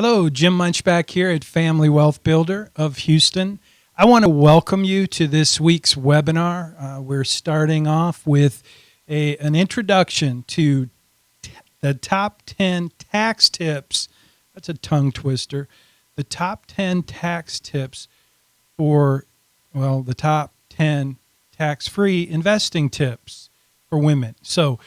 Hello, Jim Munch back here at Family Wealth Builder of Houston. I want to welcome you to this week's webinar. We're starting off with an introduction to the top 10 tax tips. That's a tongue twister. The top 10 tax tips for, the top 10 tax-free investing tips for women. So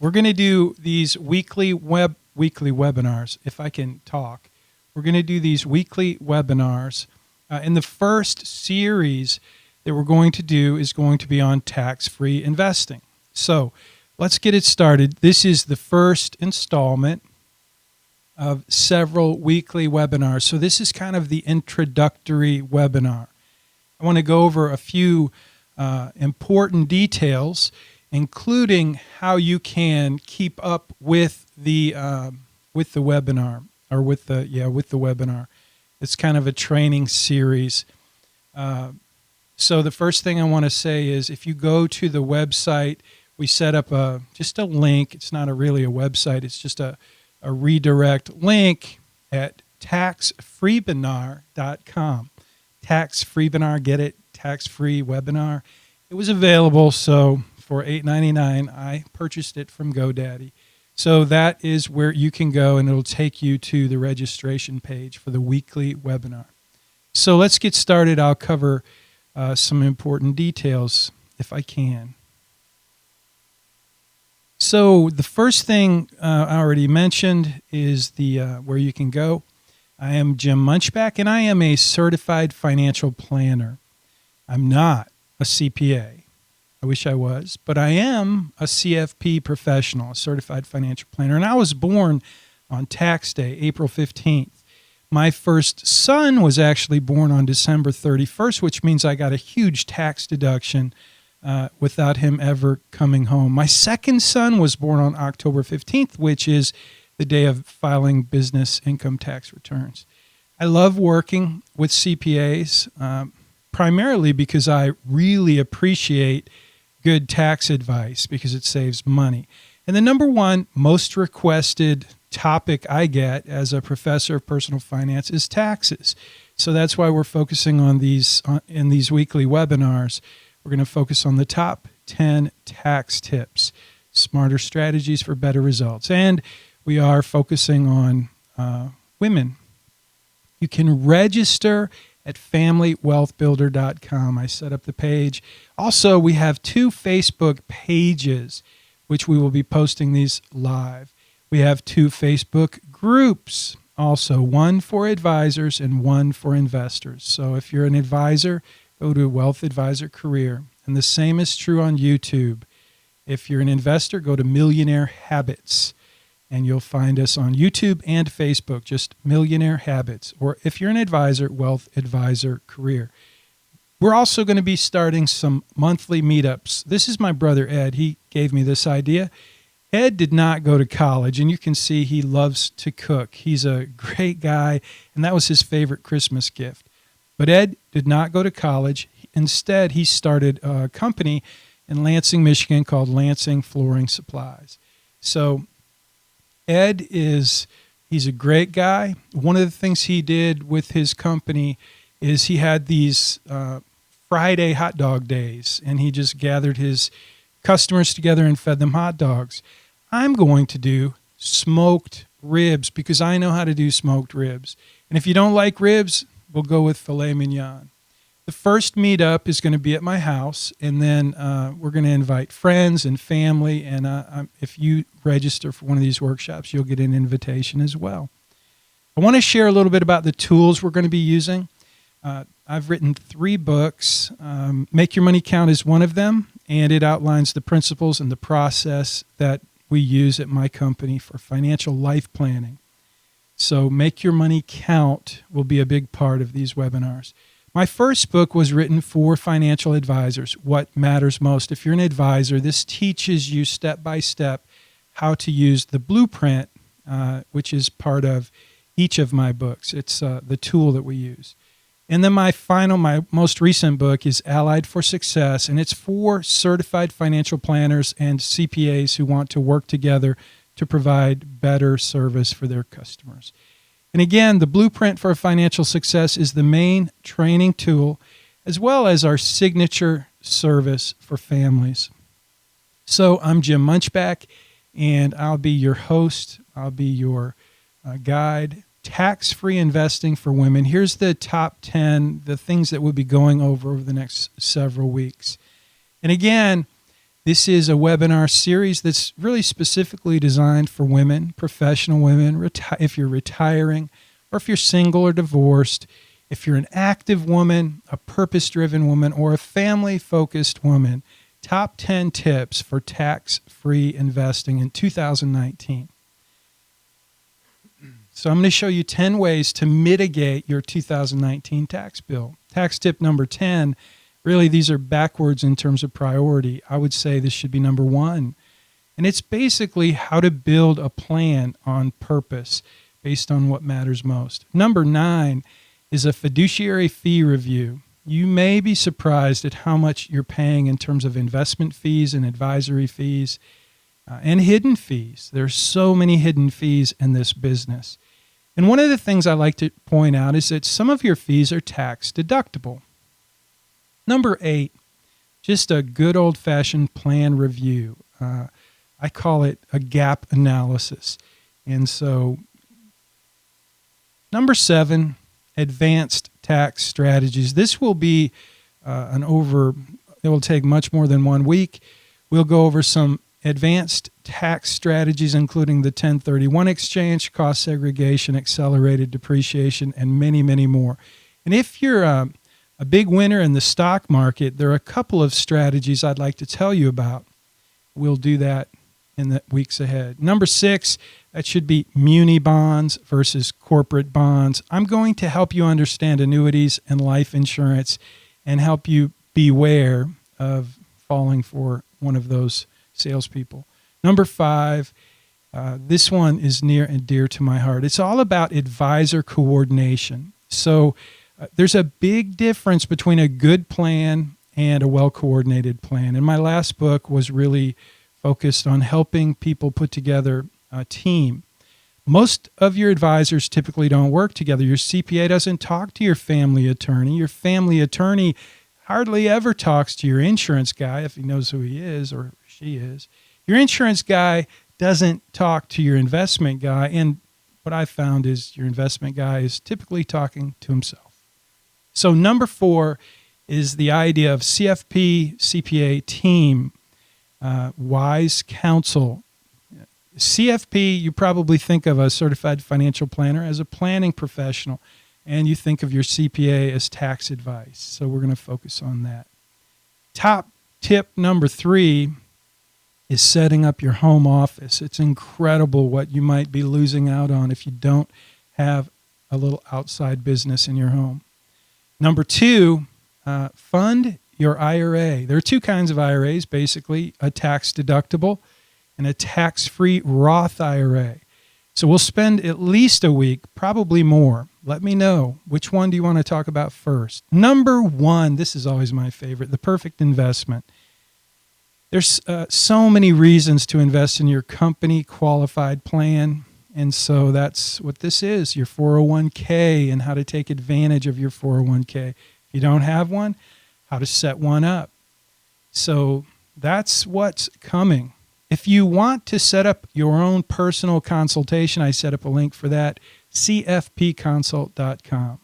we're going to do these weekly webinars, if I can talk. We're going to do these weekly webinars. In the first series that we're going to do is going to be on tax-free investing. So let's get it started. This is the first installment of several weekly webinars. So this is kind of the introductory webinar. I want to go over a few important details, including how you can keep up with the webinar, or with the webinar. It's kind of a training series. So the first thing I want to say is, if you go to the website, we set up just a link. It's not really a website. It's just a redirect link at taxfreewebinar.com. Tax-free-webinar, get it? Tax-free webinar. It was available, so for $8.99, I purchased it from GoDaddy. So that is where you can go, and it'll take you to the registration page for the weekly webinar. So let's get started. I'll cover some important details if I can. So the first thing I already mentioned is the where you can go. I am Jim Munchback, and I am a certified financial planner. I'm not a CPA. I wish I was, but I am a CFP professional, a certified financial planner, and I was born on tax day, April 15th. My first son was actually born on December 31st, which means I got a huge tax deduction without him ever coming home. My second son was born on October 15th, which is the day of filing business income tax returns. I love working with CPAs, primarily because I really appreciate good tax advice, because it saves money. And the number one most requested topic I get as a professor of personal finance is taxes. So that's why we're focusing on these in these weekly webinars. We're going to focus on the top 10 tax tips, smarter strategies for better results. And we are focusing on women. You can register at FamilyWealthBuilder.com. I set up the page. Also, we have 2 Facebook pages, which we will be posting these live. We have 2 Facebook groups, also one for advisors and one for investors. So if you're an advisor, go to Wealth Advisor Career. And the same is true on YouTube. If you're an investor, go to Millionaire Habits. And you'll find us on YouTube and Facebook, just Millionaire Habits. Or if you're an advisor, Wealth Advisor Career. We're also going to be starting some monthly meetups. This is my brother, Ed. He gave me this idea. Ed did not go to college, and you can see he loves to cook. He's a great guy, and that was his favorite Christmas gift. But Ed did not go to college. Instead, he started a company in Lansing, Michigan called Lansing Flooring Supplies. So Ed he's a great guy. One of the things he did with his company is he had these Friday hot dog days, and he just gathered his customers together and fed them hot dogs. I'm going to do smoked ribs, because I know how to do smoked ribs. And if you don't like ribs, we'll go with filet mignon. The first meetup is going to be at my house, and then we're going to invite friends and family, and if you register for one of these workshops, you'll get an invitation as well. I want to share a little bit about the tools we're going to be using. I've written 3 books. Make Your Money Count is one of them, and it outlines the principles and the process that we use at my company for financial life planning. So Make Your Money Count will be a big part of these webinars. My first book was written for financial advisors, What Matters Most. If you're an advisor, this teaches you step by step how to use the blueprint, which is part of each of my books. It's the tool that we use. And then my most recent book is Allied for Success, and it's for certified financial planners and CPAs who want to work together to provide better service for their customers. And again, the Blueprint for Financial Success is the main training tool, as well as our signature service for families. So I'm Jim Munchback, and I'll be your host. I'll be your guide. Tax-free investing for women. Here's the top 10, the things that we'll be going over the next several weeks. And again, this is a webinar series that's really specifically designed for women, professional women, if you're retiring, or if you're single or divorced, if you're an active woman, a purpose-driven woman, or a family-focused woman. Top 10 tips for tax-free investing in 2019. So I'm going to show you 10 ways to mitigate your 2019 tax bill. Tax tip number 10, really these are backwards in terms of priority. I would say this should be number 1. And it's basically how to build a plan on purpose based on what matters most. Number 9 is a fiduciary fee review. You may be surprised at how much you're paying in terms of investment fees and advisory fees and hidden fees. There's so many hidden fees in this business. And one of the things I like to point out is that some of your fees are tax deductible. Number 8, just a good old-fashioned plan review. I call it a gap analysis. And so, number 7, advanced tax strategies. This will be it will take much more than 1 week. We'll go over some advanced tax strategies, including the 1031 exchange, cost segregation, accelerated depreciation, and many, many more. And if you're a big winner in the stock market, there are a couple of strategies I'd like to tell you about. We'll do that in the weeks ahead. Number 6, that should be muni bonds versus corporate bonds. I'm going to help you understand annuities and life insurance and help you beware of falling for one of those salespeople. Number 5, this one is near and dear to my heart. It's all about advisor coordination. So there's a big difference between a good plan and a well-coordinated plan. And my last book was really focused on helping people put together a team. Most of your advisors typically don't work together. Your CPA doesn't talk to your family attorney. Your family attorney hardly ever talks to your insurance guy if he knows who he is or she is. Your insurance guy doesn't talk to your investment guy, and what I found is your investment guy is typically talking to himself. So number 4 is the idea of CFP, CPA team, wise counsel. CFP, you probably think of a certified financial planner as a planning professional, and you think of your CPA as tax advice. So we're going to focus on that. Top tip number 3 is setting up your home office. It's incredible what you might be losing out on if you don't have a little outside business in your home. Number 2, fund your IRA. There are 2 kinds of IRAs, basically, a tax deductible and a tax-free Roth IRA. So we'll spend at least a week, probably more. Let me know, which one do you want to talk about first? Number 1, this is always my favorite, the perfect investment. There's so many reasons to invest in your company qualified plan. And so that's what this is, your 401k and how to take advantage of your 401k. If you don't have one, how to set one up. So that's what's coming. If you want to set up your own personal consultation, I set up a link for that, cfpconsult.com.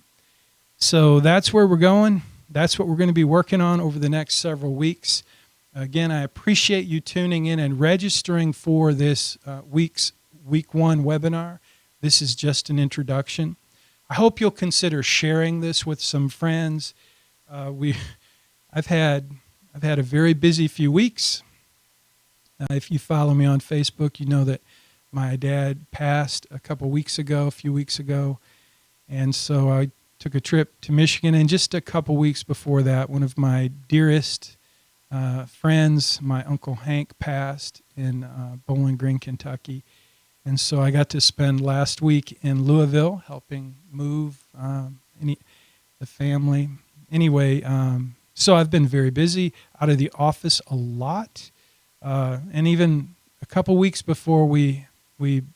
So that's where we're going. That's what we're going to be working on over the next several weeks. Again, I appreciate you tuning in and registering for this week 1 webinar. This is just an introduction. I hope you'll consider sharing this with some friends. I've had a very busy few weeks. If you follow me on Facebook, you know that my dad passed a few weeks ago. And so I took a trip to Michigan, and just a couple weeks before that, one of my dearest friends, my Uncle Hank, passed in Bowling Green, Kentucky. And so I got to spend last week in Louisville helping move the family. Anyway, so I've been very busy, out of the office a lot. And even a couple weeks before we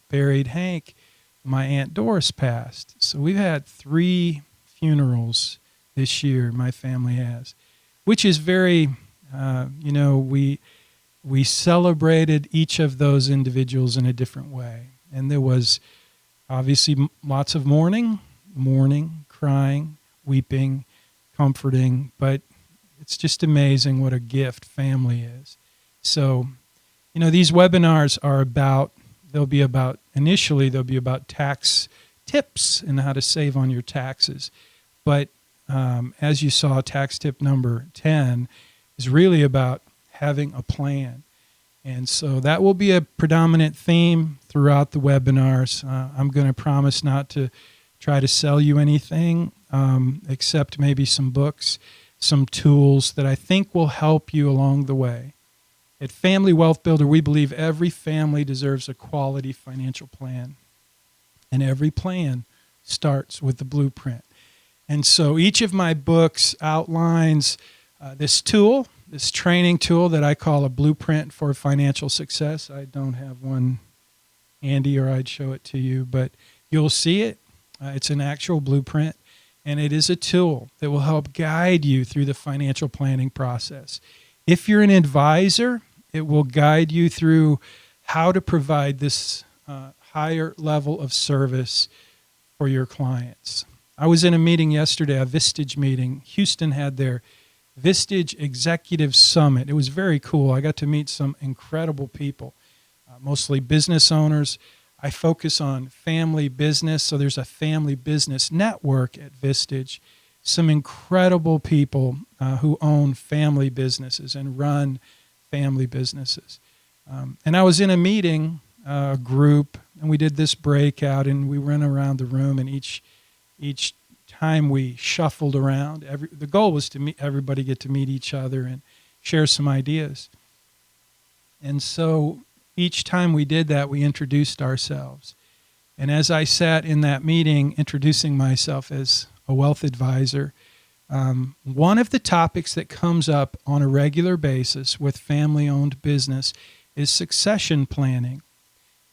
buried Hank, my Aunt Doris passed. So we've had 3 funerals this year, my family has, which is very, we celebrated each of those individuals in a different way. And there was obviously lots of mourning, crying, weeping, comforting, but it's just amazing what a gift family is. So, these webinars are initially they'll be about tax tips and how to save on your taxes. But as you saw, tax tip number 10 is really about having a plan. And so that will be a predominant theme throughout the webinars. I'm going to promise not to try to sell you anything except maybe some books, some tools that I think will help you along the way. At Family Wealth Builder, we believe every family deserves a quality financial plan. And every plan starts with the blueprint. And so each of my books outlines this training tool that I call a blueprint for financial success. I don't have one, Andy, or I'd show it to you, but you'll see it. It's an actual blueprint, and it is a tool that will help guide you through the financial planning process. If you're an advisor, it will guide you through how to provide this higher level of service for your clients. I was in a meeting yesterday, a Vistage meeting. Houston had their Vistage Executive Summit. It was very cool. I got to meet some incredible people, mostly business owners. I focus on family business, so there's a family business network at Vistage. Some incredible people who own family businesses and run family businesses. And I was in a meeting, a group, and we did this breakout, and we went around the room, and each time we shuffled around, the goal was to everybody get to meet each other and share some ideas. And so each time we did that, we introduced ourselves. And as I sat in that meeting introducing myself as a wealth advisor, one of the topics that comes up on a regular basis with family-owned business is succession planning.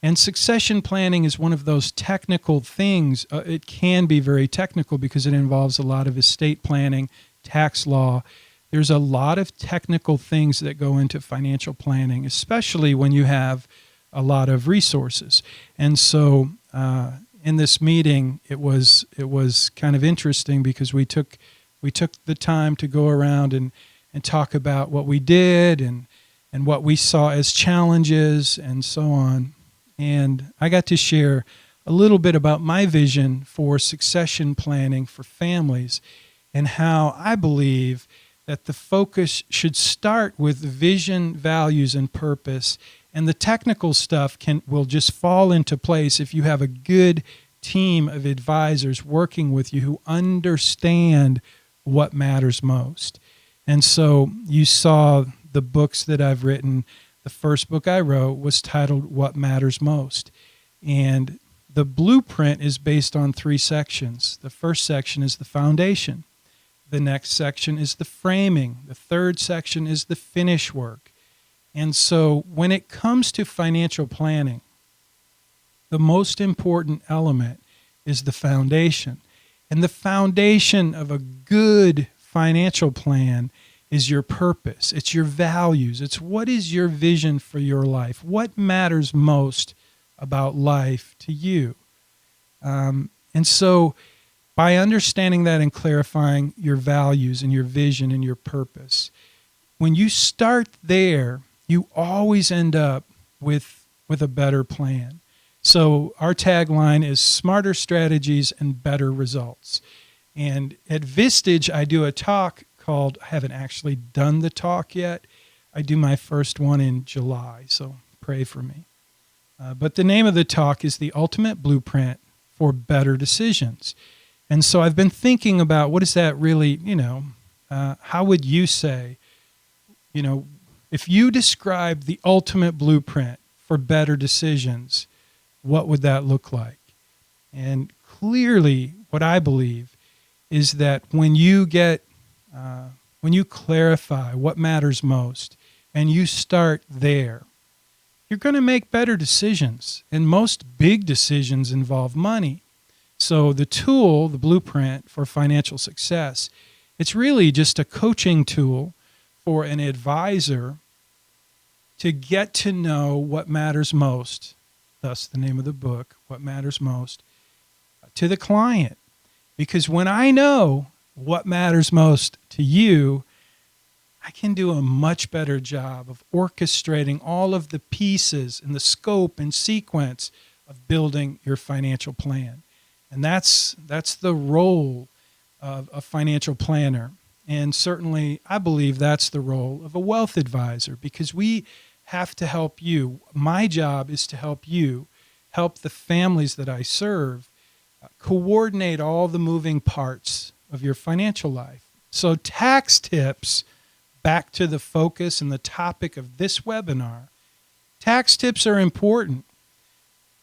And succession planning is one of those technical things. It can be very technical because it involves a lot of estate planning, tax law. There's a lot of technical things that go into financial planning, especially when you have a lot of resources. And so in this meeting, it was kind of interesting because we took the time to go around and talk about what we did and what we saw as challenges and so on. And I got to share a little bit about my vision for succession planning for families and how I believe that the focus should start with vision, values, and purpose. And the technical stuff will just fall into place if you have a good team of advisors working with you who understand what matters most. And so you saw the books that I've written. The first book I wrote was titled What Matters Most. And the blueprint is based on 3 sections. The first section is the foundation. The next section is the framing. The third section is the finish work. And so when it comes to financial planning, the most important element is the foundation. And the foundation of a good financial plan is your purpose. It's your values. It's what is your vision for your life? What matters most about life to you? And so by understanding that and clarifying your values and your vision and your purpose, when you start there, you always end up with a better plan. So our tagline is smarter strategies and better results. And at Vistage, I do a talk called, I haven't actually done the talk yet. I do my first one in July, so pray for me. But the name of the talk is The Ultimate Blueprint for Better Decisions. And so I've been thinking about what is that really, how would you say, if you describe the ultimate blueprint for better decisions, what would that look like? And clearly what I believe is that when you clarify what matters most and you start there, you're going to make better decisions. And most big decisions involve money. So the tool, the blueprint for financial success, it's really just a coaching tool for an advisor to get to know what matters most, thus the name of the book, What Matters Most, to the client. Because when I know what matters most to you, I can do a much better job of orchestrating all of the pieces and the scope and sequence of building your financial plan. And that's the role of a financial planner. And certainly, I believe that's the role of a wealth advisor, because we have to help you. My job is to help you, help the families that I serve, coordinate all the moving parts of your financial life. So tax tips, back to the focus and the topic of this webinar, tax tips are important.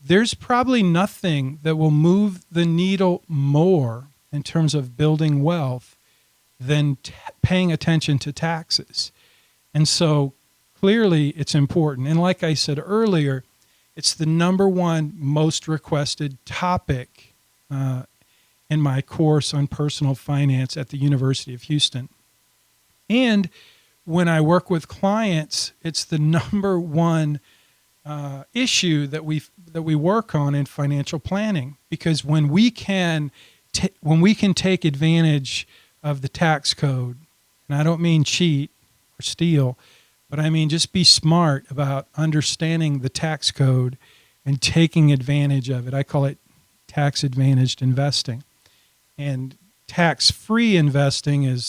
There's probably nothing that will move the needle more in terms of building wealth than paying attention to taxes. And so clearly it's important. And like I said earlier, it's the number one most requested topic in my course on personal finance at the University of Houston. And when I work with clients, it's the number one issue that we work on in financial planning, because when we can take advantage of the tax code, and I don't mean cheat or steal, but I mean just be smart about understanding the tax code and taking advantage of it. I call it tax advantaged investing. And tax-free investing is